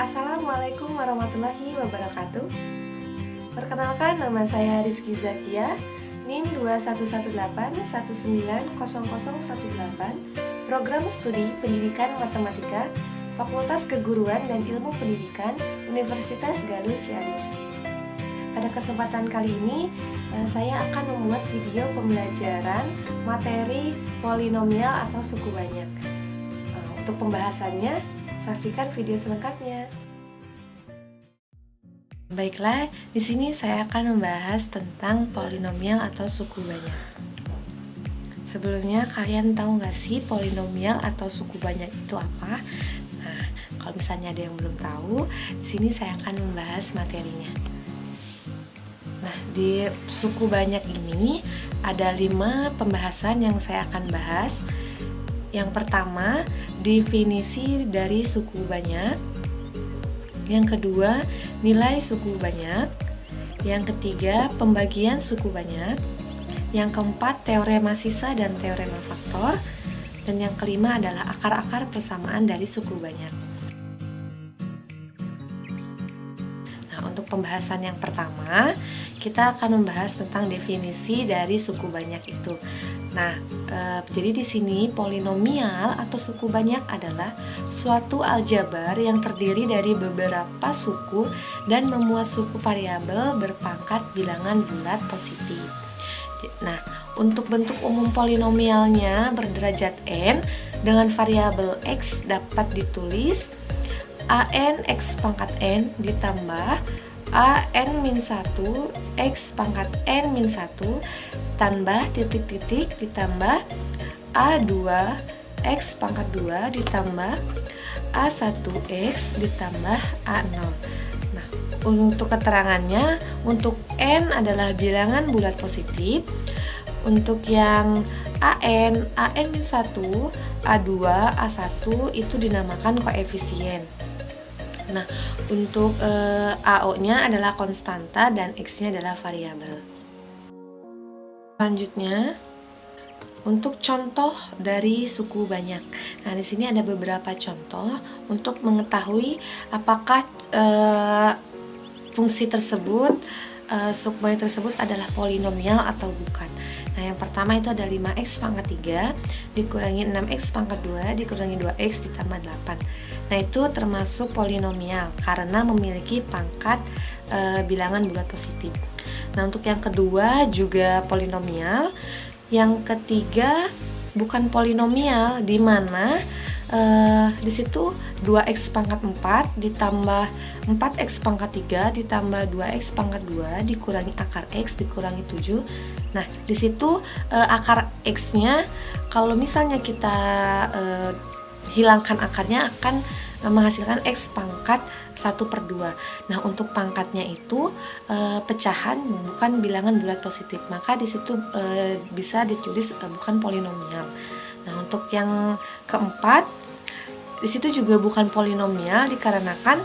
Assalamualaikum warahmatullahi wabarakatuh. Perkenalkan, nama saya Rizky Zakia, NIM 2118190018, Program Studi Pendidikan Matematika, Fakultas Keguruan dan Ilmu Pendidikan, Universitas Galuh Ciamis. Pada kesempatan kali ini, saya akan membuat video pembelajaran materi polinomial atau suku banyak. Untuk pembahasannya, saksikan video selengkapnya. Baiklah, di sini saya akan membahas tentang polinomial atau suku banyak. Sebelumnya, kalian tahu nggak sih polinomial atau suku banyak itu apa? Nah, kalau misalnya ada yang belum tahu, di sini saya akan membahas materinya. Nah, di suku banyak ini ada 5 pembahasan yang saya akan bahas. Yang pertama, definisi dari suku banyak. Yang kedua, nilai suku banyak. Yang ketiga, pembagian suku banyak. Yang keempat, teorema sisa dan teorema faktor. Dan yang kelima adalah akar-akar persamaan dari suku banyak. Nah, untuk pembahasan yang pertama, kita akan membahas tentang definisi dari suku banyak itu. Nah, jadi di sini polinomial atau suku banyak adalah suatu aljabar yang terdiri dari beberapa suku dan memuat suku variabel berpangkat bilangan bulat positif. Nah, untuk bentuk umum polinomialnya berderajat n dengan variabel x dapat ditulis an x pangkat n ditambah an-1 x pangkat n-1 tambah titik-titik ditambah a2 x pangkat 2 ditambah a1x ditambah a0. Nah, untuk keterangannya, untuk n adalah bilangan bulat positif. Untuk yang an-1, a2, a1 itu dinamakan koefisien. Nah, untuk AO-nya adalah konstanta dan X-nya adalah variabel. Selanjutnya, untuk contoh dari suku banyak. Nah, di sini ada beberapa contoh untuk mengetahui apakah fungsi tersebut, suku banyak tersebut adalah polinomial atau bukan. Nah, yang pertama itu ada 5x pangkat 3 dikurangi 6x pangkat 2 dikurangi 2x ditambah 8. Nah, itu termasuk polinomial karena memiliki pangkat bilangan bulat positif. Nah, untuk yang kedua juga polinomial. Yang ketiga bukan polinomial, di mana di situ 2x pangkat 4 ditambah 4x pangkat 3 ditambah 2x pangkat 2 dikurangi akar x dikurangi 7. Nah, di situ akar x-nya kalau misalnya kita hilangkan akarnya akan menghasilkan x pangkat 1/2. Nah, untuk pangkatnya itu pecahan bukan bilangan bulat positif, maka di situ bisa ditulis bukan polinomial. Nah, untuk yang keempat, di situ juga bukan polinomial dikarenakan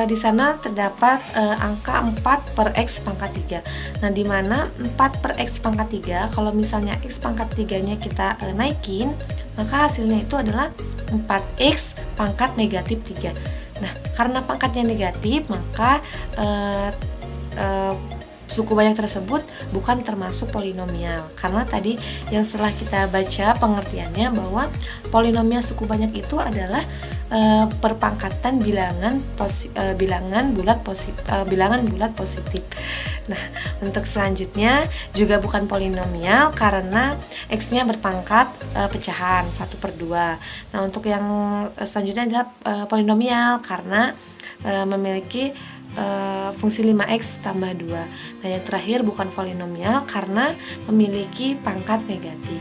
di sana terdapat angka 4 per x pangkat 3. Nah, di mana 4 per x pangkat 3, kalau misalnya x pangkat 3-nya kita naikin, maka hasilnya itu adalah 4x pangkat negatif 3. Nah, karena pangkatnya negatif, maka suku banyak tersebut bukan termasuk polinomial. Karena tadi yang setelah kita baca pengertiannya bahwa polinomial suku banyak itu adalah perpangkatan bilangan bulat positif. Nah, untuk selanjutnya juga bukan polinomial karena x-nya berpangkat pecahan 1/2. Nah, untuk yang selanjutnya adalah polinomial karena memiliki fungsi 5x tambah 2. Nah, yang terakhir bukan polinomial karena memiliki pangkat negatif.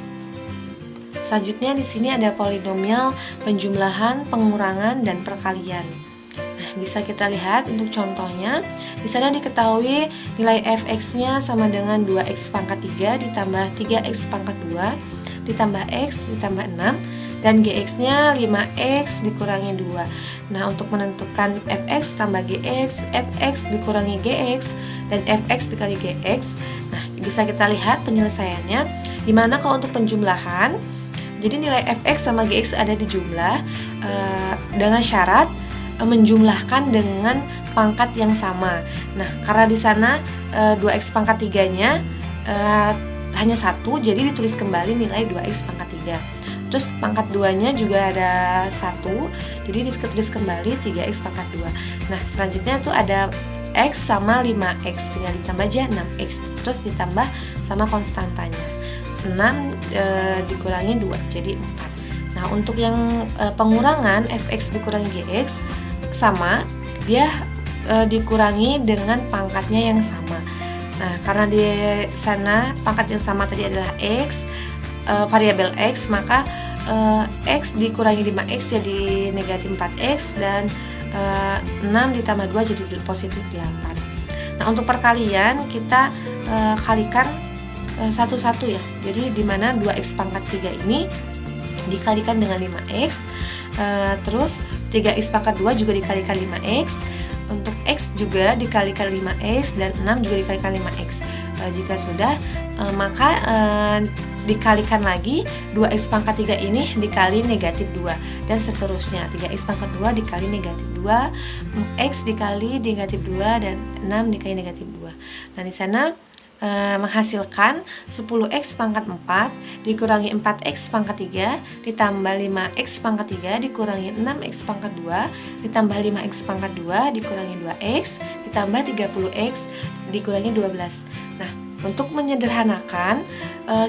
Selanjutnya di sini ada polinomial penjumlahan, pengurangan, dan perkalian. Nah, bisa kita lihat untuk contohnya. Di sana diketahui nilai fx-nya sama dengan 2x pangkat 3 ditambah 3x pangkat 2 ditambah x ditambah 6 dan gx-nya 5x dikurangi 2. Nah, untuk menentukan fx tambah gx, fx dikurangi gx, dan fx dikali gx. Nah, bisa kita lihat penyelesaiannya, dimana kalau untuk penjumlahan, jadi nilai fx sama gx ada di jumlah dengan syarat menjumlahkan dengan pangkat yang sama. Nah, karena di sana 2x pangkat 3-nya hanya 1, jadi ditulis kembali nilai 2x pangkat 3. Terus pangkat 2-nya juga ada 1, jadi ditulis kembali 3x pangkat 2. Nah, selanjutnya tuh ada x sama 5x, tinggal ditambah aja 6x, terus ditambah sama konstantanya 6 dikurangi 2 jadi 4. Nah, untuk yang pengurangan fx dikurangi gx sama, dia dikurangi dengan pangkatnya yang sama. Nah, karena di sana pangkat yang sama tadi adalah x, variabel x, maka x dikurangi 5x jadi negatif 4x, dan 6 ditambah 2 jadi positif 8. Nah, untuk perkalian kita kalikan satu-satu ya. Jadi dimana 2x pangkat 3 ini dikalikan dengan 5x, terus 3x pangkat 2 juga dikalikan 5x, untuk x juga dikalikan 5x, dan 6 juga dikalikan 5x. Jika sudah, maka dikalikan lagi 2x pangkat 3 ini dikali negatif 2, dan seterusnya 3x pangkat 2 dikali negatif 2, x dikali negatif 2, dan 6 dikali negatif 2. Nah, di sana menghasilkan 10x pangkat 4 dikurangi 4x pangkat 3 ditambah 5x pangkat 3 dikurangi 6x pangkat 2 ditambah 5x pangkat 2 dikurangi 2x ditambah 30x dikurangi 12. Nah, untuk menyederhanakan,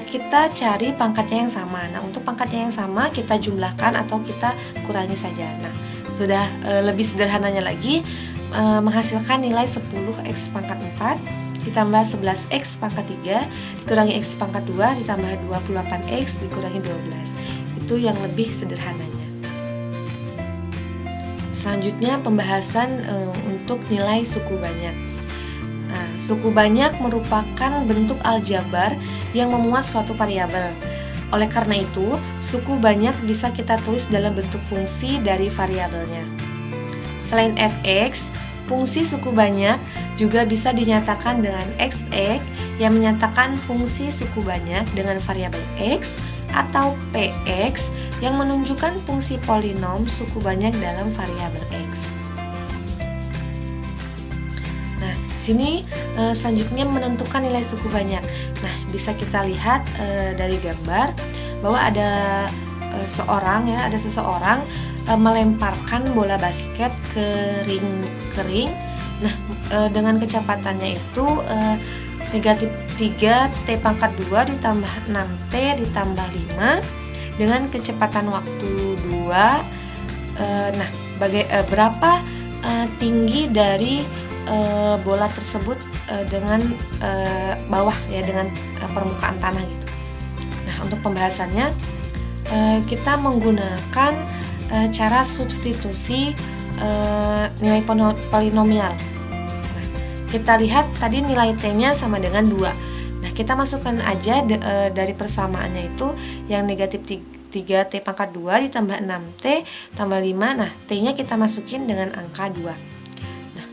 kita cari pangkatnya yang sama. Nah, untuk pangkatnya yang sama kita jumlahkan atau kita kurangi saja. Nah, sudah lebih sederhananya lagi, menghasilkan nilai 10x pangkat 4 ditambah 11x pangkat 3 dikurangi x pangkat 2 ditambah 28x dikurangi 12. Itu yang lebih sederhananya. Selanjutnya pembahasan untuk nilai suku banyak. Nah, suku banyak merupakan bentuk aljabar yang memuat suatu variabel. Oleh karena itu, suku banyak bisa kita tulis dalam bentuk fungsi dari variabelnya. Selain fx, fungsi suku banyak juga bisa dinyatakan dengan xx yang menyatakan fungsi suku banyak dengan variabel x, atau px yang menunjukkan fungsi polinom suku banyak dalam variabel x. Nah, sini selanjutnya menentukan nilai suku banyak. Nah, bisa kita lihat dari gambar bahwa ada seseorang melemparkan bola basket ke ring. Nah, dengan kecepatannya itu negatif 3t pangkat 2 ditambah 6t ditambah 5 dengan kecepatan waktu 2. Nah, berapa tinggi dari bola tersebut dengan bawah ya, dengan permukaan tanah gitu. Nah, untuk pembahasannya kita menggunakan cara substitusi nilai polinomial. Nah, kita lihat tadi nilai t-nya sama dengan 2. Nah, kita masukkan aja dari persamaannya itu yang negatif 3t pangkat 2 ditambah 6t tambah 5. Nah, t-nya kita masukin dengan angka 2. Nah,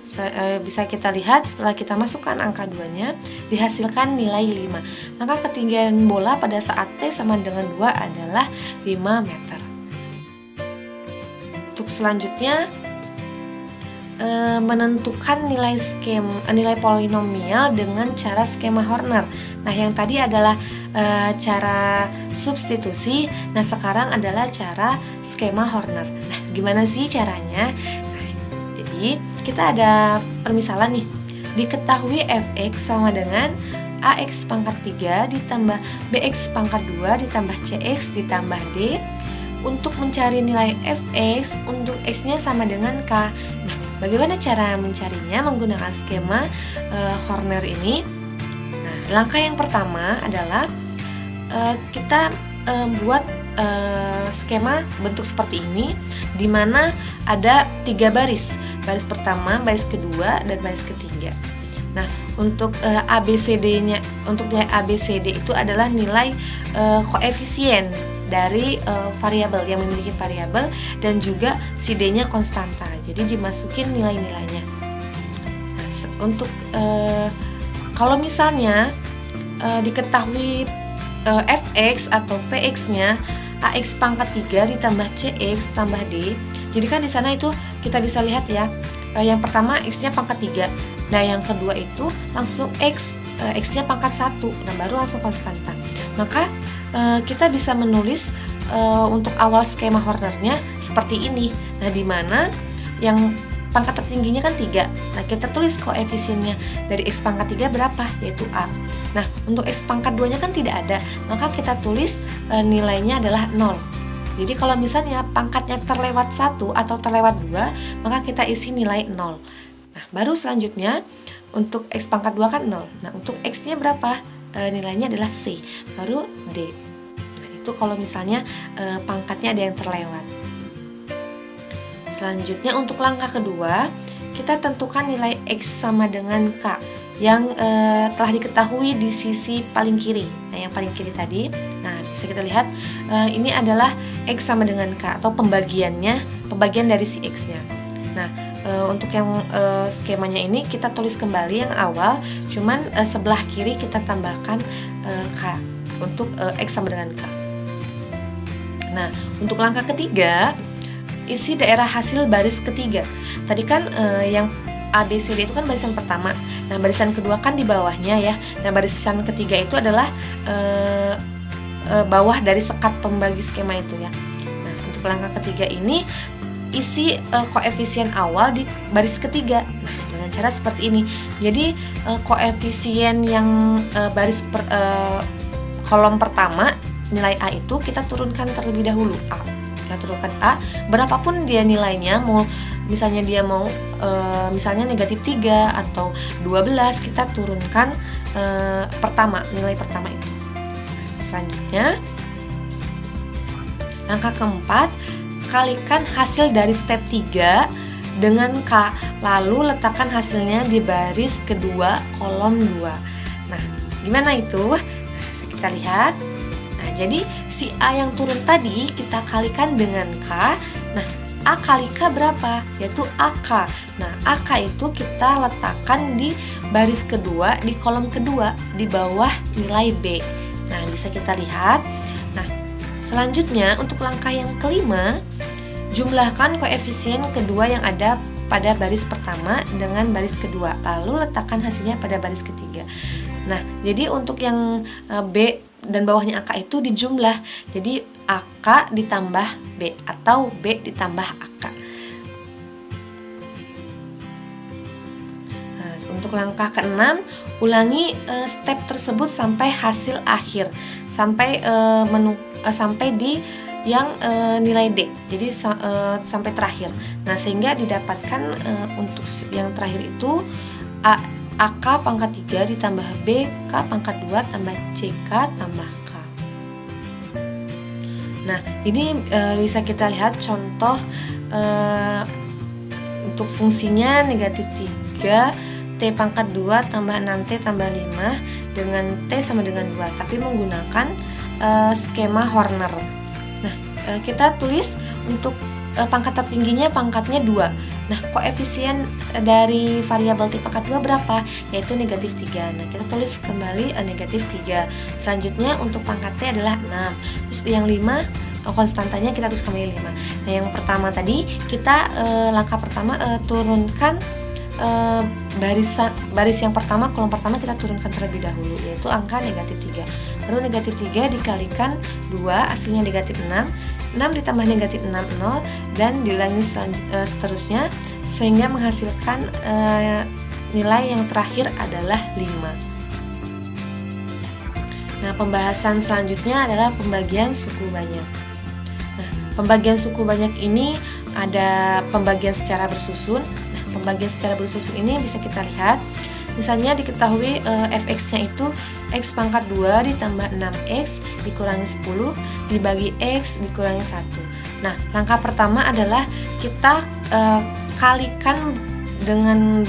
bisa kita lihat setelah kita masukkan angka 2-nya dihasilkan nilai 5. Maka ketinggian bola pada saat t sama dengan 2 adalah 5 meter. Untuk selanjutnya menentukan nilai polinomial dengan cara skema Horner. Nah, yang tadi adalah cara substitusi. Nah, sekarang adalah cara skema Horner. Nah, gimana sih caranya? Nah, jadi kita ada permisalan nih. Diketahui fx sama dengan ax pangkat 3 ditambah bx pangkat 2 ditambah cx ditambah d. Untuk mencari nilai fx, untuk x-nya sama dengan k. Nah, bagaimana cara mencarinya menggunakan skema Horner ini? Nah, langkah yang pertama adalah kita buat skema bentuk seperti ini, di mana ada 3 baris. Baris pertama, baris kedua, dan baris ketiga. Nah, untuk ABCD-nya, untuk nilai ABCD itu adalah nilai koefisien dari variabel yang memiliki variabel, dan juga si D-nya konstanta. Jadi dimasukin nilai-nilainya. Nah, untuk kalau misalnya diketahui fx atau px-nya ax pangkat 3 ditambah cx tambah d. Jadi kan di sana itu kita bisa lihat ya, yang pertama X-nya pangkat 3. Nah, yang kedua itu langsung X-nya pangkat 1. Nah, baru langsung konstanta. Maka kita bisa menulis untuk awal skema Hornernya seperti ini. Nah, di mana yang pangkat tertingginya kan 3. Nah, kita tulis koefisiennya dari X pangkat 3 berapa? Yaitu A. Nah, untuk X pangkat 2-nya kan tidak ada, maka kita tulis nilainya adalah 0. Jadi kalau misalnya pangkatnya terlewat 1 atau terlewat 2, maka kita isi nilai 0. Nah, baru selanjutnya untuk X pangkat 2 kan 0. Nah, untuk X-nya berapa? Nilainya adalah C, baru D. Nah, itu kalau misalnya pangkatnya ada yang terlewat. Selanjutnya untuk langkah kedua, kita tentukan nilai X sama dengan K yang telah diketahui di sisi paling kiri. Nah, yang paling kiri tadi, nah bisa kita lihat ini adalah X sama dengan K atau pembagian dari si X-nya. Nah, untuk yang skemanya ini kita tulis kembali yang awal, cuman sebelah kiri kita tambahkan K untuk X sama dengan K. Nah, untuk langkah ketiga, isi daerah hasil baris ketiga. Tadi kan yang A, B, C, D itu kan barisan pertama. Nah, barisan kedua kan di bawahnya ya. Nah, barisan ketiga itu adalah bawah dari sekat pembagi skema itu ya. Nah, untuk langkah ketiga ini isi koefisien awal di baris ketiga. Nah, dengan cara seperti ini. Jadi koefisien yang kolom pertama nilai A itu kita turunkan terlebih dahulu A. Kita turunkan A, berapapun dia nilainya, mau misalnya dia mau misalnya negatif 3 atau 12, kita turunkan nilai pertama itu. Selanjutnya langkah keempat, kalikan hasil dari step 3 dengan K, lalu letakkan hasilnya di baris kedua kolom 2. Nah, gimana itu? Nah, kita lihat. Nah, jadi si A yang turun tadi kita kalikan dengan K. Nah, A kali K berapa? Yaitu AK. Nah, AK itu kita letakkan di baris kedua, di kolom kedua, di bawah nilai B. Nah, bisa kita lihat. Nah, selanjutnya untuk langkah yang kelima, jumlahkan koefisien kedua yang ada pada baris pertama dengan baris kedua, lalu letakkan hasilnya pada baris ketiga. Nah, jadi untuk yang B dan bawahnya AK itu dijumlah. Jadi AK ditambah B atau B ditambah AK. Nah, untuk langkah keenam, ulangi step tersebut sampai hasil akhir, sampai sampai di yang nilai D. Jadi sampai terakhir. Nah, sehingga didapatkan untuk yang terakhir itu AK pangkat 3 ditambah B, K pangkat 2 tambah CK tambah K. Nah, ini bisa kita lihat contoh untuk fungsinya negatif 3, T pangkat 2 tambah 6T tambah 5 dengan T sama dengan 2, tapi menggunakan skema Horner. Nah, kita tulis untuk pangkat tertingginya pangkatnya 2. Nah, koefisien dari variabel T pangkat 2 berapa? Yaitu negatif 3. Nah, kita tulis kembali negatif 3. Selanjutnya untuk pangkat T adalah 6. Terus yang 5 konstantanya kita tulis kembali 5. Nah, yang pertama tadi kita langkah pertama turunkan baris yang pertama, kolom pertama kita turunkan terlebih dahulu, yaitu angka negatif 3. Baru negatif 3 dikalikan 2, hasilnya negatif 6. 6 ditambah negatif 6, 0, dan diulangi seterusnya sehingga menghasilkan nilai yang terakhir adalah 5. Nah, pembahasan selanjutnya adalah pembagian suku banyak. Nah, pembagian suku banyak ini ada pembagian secara bersusun. Nah, pembagian secara bersusun ini bisa kita lihat. Misalnya diketahui fx-nya itu x pangkat 2 ditambah 6x dikurangi 10 dibagi x dikurangi 1. Nah, langkah pertama adalah kita kalikan dengan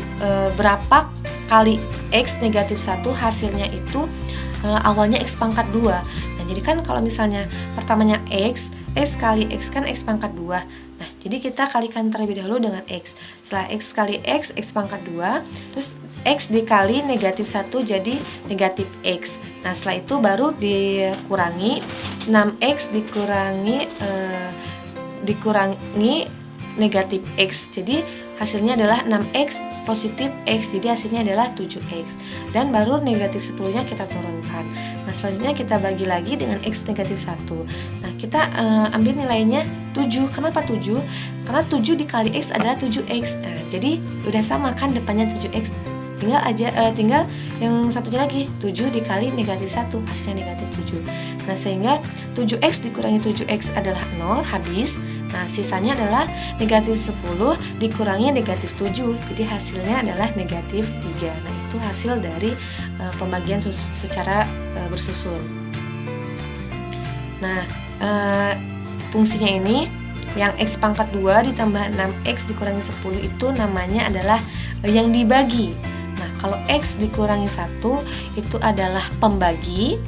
berapa kali x negatif 1, hasilnya itu awalnya x pangkat 2. Nah, jadi kan kalau misalnya pertamanya x kali x kan x pangkat 2. Nah, jadi kita kalikan terlebih dahulu dengan x. Setelah x kali x pangkat 2, terus x dikali negatif 1 jadi negatif x. Nah, setelah itu baru dikurangi 6x dikurangi negatif X. Jadi hasilnya adalah 6X positif X. Jadi hasilnya adalah 7X. Dan baru negatif 10-nya kita turunkan. Nah, selanjutnya kita bagi lagi dengan X negatif 1. Nah, kita ambil nilainya 7. Kenapa 7? Karena 7 dikali X adalah 7X. Nah, jadi udah sama kan depannya 7X. Tinggal yang satunya lagi 7 dikali negatif 1, hasilnya negatif 7. Nah, sehingga 7X dikurangi 7X adalah 0, habis. Nah, sisanya adalah negatif 10 dikurangi negatif 7. Jadi hasilnya adalah negatif 3. Nah, itu hasil dari pembagian secara bersusun. Nah, fungsinya ini yang X pangkat 2 ditambah 6X dikurangi 10 itu namanya adalah yang dibagi. Nah, kalau X dikurangi 1 itu adalah pembagi.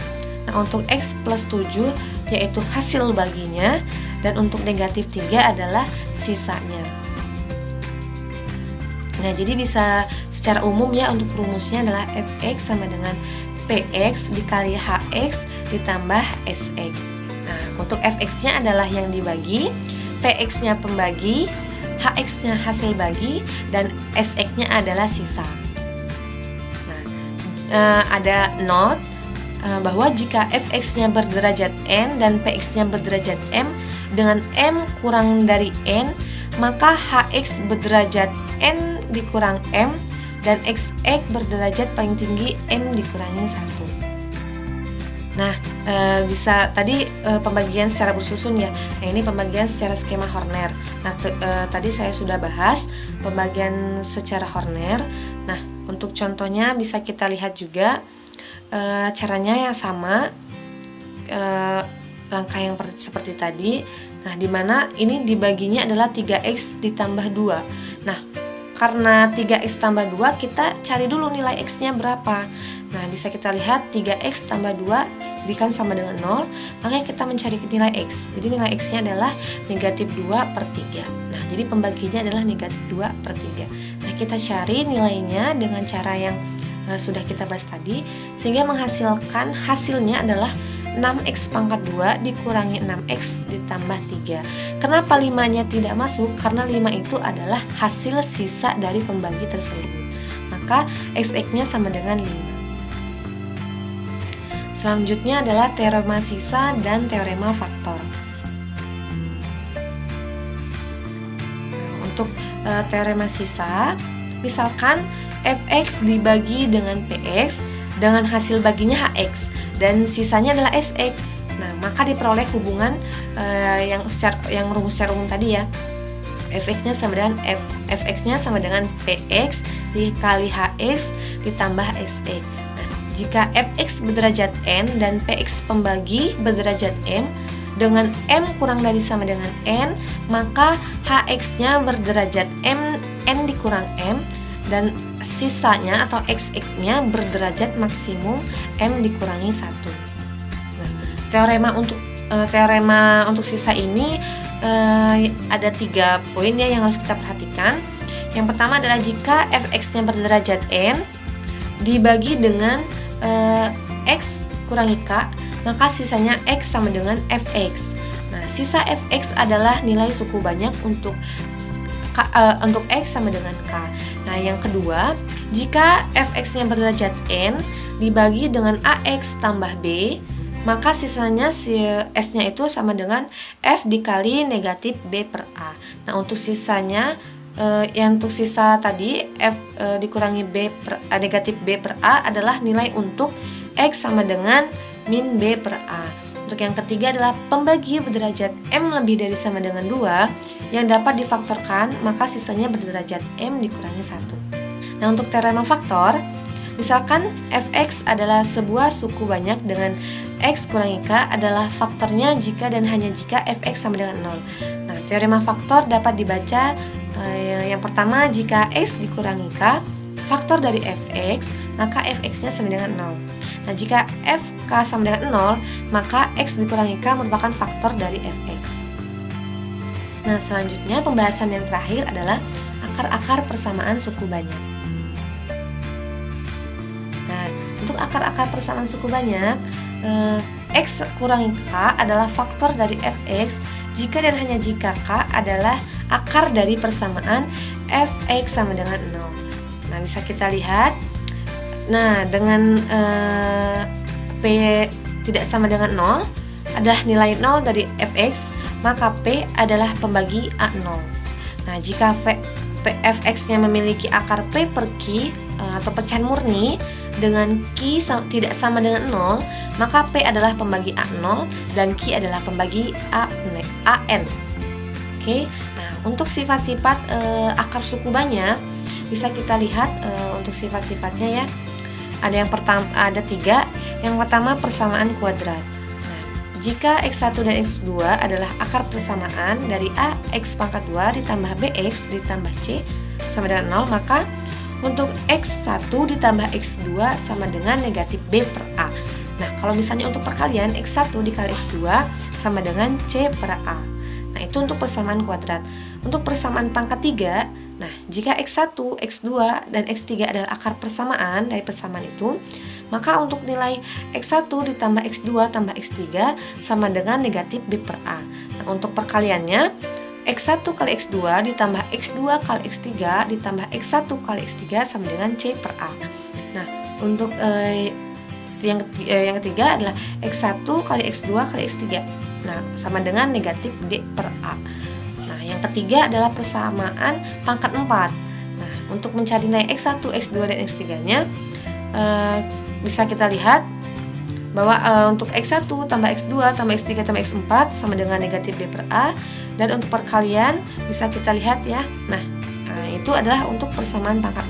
Nah, untuk X plus 7 yaitu hasil baginya. Dan untuk negatif 3 adalah sisanya. Nah, jadi bisa secara umum ya, untuk rumusnya adalah Fx sama dengan Px dikali Hx ditambah Sx. Nah, untuk Fx-nya adalah yang dibagi, Px-nya pembagi, Hx-nya hasil bagi, dan Sx-nya adalah sisa. Nah, ada note bahwa jika Fx-nya berderajat n dan Px-nya berderajat m, dengan m kurang dari n, maka Hx berderajat n dikurang m, dan Xx berderajat paling tinggi m dikurangi 1. Nah, bisa tadi pembagian secara bersusun ya. Nah, ini pembagian secara skema Horner. Nah, tadi saya sudah bahas pembagian secara Horner. Nah, untuk contohnya bisa kita lihat juga caranya yang sama. Langkah yang seperti tadi. Nah, dimana ini dibaginya adalah 3X ditambah 2. Nah, karena 3X tambah 2, kita cari dulu nilai X-nya berapa. Nah, bisa kita lihat 3X tambah 2 jadikan sama dengan 0, makanya kita mencari nilai X. Jadi nilai X-nya adalah negatif 2/3. Nah, jadi pembaginya adalah negatif 2/3. Nah, kita cari nilainya dengan cara yang sudah kita bahas tadi, sehingga menghasilkan hasilnya adalah 6X pangkat 2 dikurangi 6X ditambah 3. Kenapa 5-nya tidak masuk? Karena 5 itu adalah hasil sisa dari pembagi tersebut. Maka Xx-nya sama dengan 5. Selanjutnya adalah teorema sisa dan teorema faktor. Untuk teorema sisa, misalkan Fx dibagi dengan Px dengan hasil baginya Hx dan sisanya adalah Sx. Nah, maka diperoleh hubungan yang rumus secara umum tadi ya. Fx-nya sama dengan Fx-nya sama dengan Px dikali Hx ditambah Sx. Nah, jika Fx berderajat n dan Px pembagi berderajat m, dengan m kurang dari sama dengan n, maka Hx-nya berderajat n dikurang m, dan sisanya atau Xx-nya berderajat maksimum m dikurangi 1. Nah, teorema untuk sisa ini ada 3 poin ya yang harus kita perhatikan. Yang pertama adalah jika Fx-nya berderajat n dibagi dengan x kurangi k, maka sisanya x sama dengan Fx. Nah, sisa Fx adalah nilai suku banyak untuk x sama dengan k. Nah, yang kedua, jika Fx-nya berderajat n dibagi dengan ax tambah b, maka sisanya s-nya itu sama dengan f dikali negatif b per a. Nah, untuk sisanya untuk sisa tadi f dikurangi negatif b per a adalah nilai untuk x sama dengan min b per a. Untuk yang ketiga adalah pembagi berderajat m lebih dari sama dengan 2 yang dapat difaktorkan, maka sisanya berderajat m dikurangi 1. Nah, untuk teorema faktor, misalkan Fx adalah sebuah suku banyak dengan x kurangi k adalah faktornya jika dan hanya jika Fx sama dengan 0. Nah, teorema faktor dapat dibaca yang pertama, jika x dikurangi k, faktor dari Fx, maka Fx-nya sama dengan 0. Nah, jika Fk sama dengan 0, maka x dikurangi k merupakan faktor dari Fx. Nah, selanjutnya pembahasan yang terakhir adalah akar-akar persamaan suku banyak. Nah, untuk akar-akar persamaan suku banyak, x kurangi k adalah faktor dari Fx jika dan hanya jika k adalah akar dari persamaan f(x) sama dengan 0. Nah, bisa kita lihat. Nah, dengan P tidak sama dengan 0, adalah nilai 0 dari fx, maka P adalah pembagi A0. Nah, jika fx-nya memiliki akar P per Q atau pecahan murni dengan Q tidak sama dengan 0, maka P adalah pembagi A0 dan Q adalah pembagi AN. Oke. Nah, untuk sifat-sifat akar suku banyak bisa kita lihat untuk sifat-sifatnya ya. Ada yang pertama, ada 3. Yang pertama, persamaan kuadrat. Nah, jika x1 dan x2 adalah akar persamaan dari a x pangkat 2 ditambah bx ditambah c sama dengan 0, maka untuk x1 ditambah x2 sama dengan negatif b per a. Nah, kalau misalnya untuk perkalian x1 dikali x2 sama dengan c per a. Nah, itu untuk persamaan kuadrat. Untuk persamaan pangkat 3, nah, jika x1, x2, dan x3 adalah akar persamaan dari persamaan itu, maka untuk nilai x1 ditambah x2 tambah x3 sama dengan negatif b per a. Nah, untuk perkaliannya, x1 kali x2 ditambah x2 kali x3 ditambah x1 kali x3 sama dengan c per a. Nah, untuk yang ketiga adalah x1 kali x2 kali x3. Nah, sama dengan negatif d per a. Nah, yang ketiga adalah persamaan pangkat 4. Nah, untuk mencari nilai x1, x2, dan x3-nya bisa kita lihat bahwa untuk x1 tambah x2 tambah x3 tambah x4 sama dengan negatif b per a. Dan untuk perkalian bisa kita lihat ya. Nah, itu adalah untuk persamaan pangkat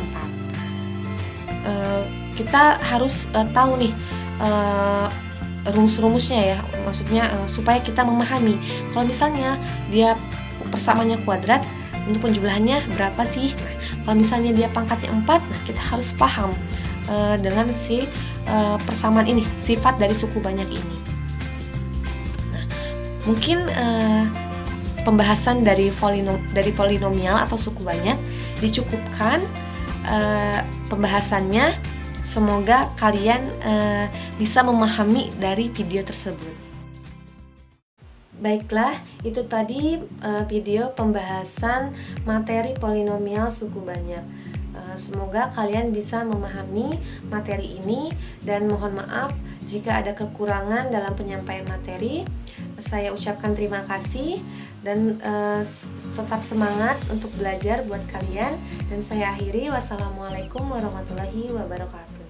4. Kita harus tahu nih rumus-rumusnya ya. Maksudnya supaya kita memahami kalau misalnya dia persamaannya kuadrat, untuk penjumlahannya berapa sih? Nah, kalau misalnya dia pangkatnya 4, nah kita harus paham dengan si persamaan ini, sifat dari suku banyak ini. Nah, mungkin pembahasan dari polinomial atau suku banyak dicukupkan pembahasannya. Semoga kalian bisa memahami dari video tersebut. Baiklah, itu tadi video pembahasan materi polinomial suku banyak. Semoga kalian bisa memahami materi ini dan mohon maaf jika ada kekurangan dalam penyampaian materi. Saya ucapkan terima kasih dan tetap semangat untuk belajar buat kalian. Dan saya akhiri, wassalamualaikum warahmatullahi wabarakatuh.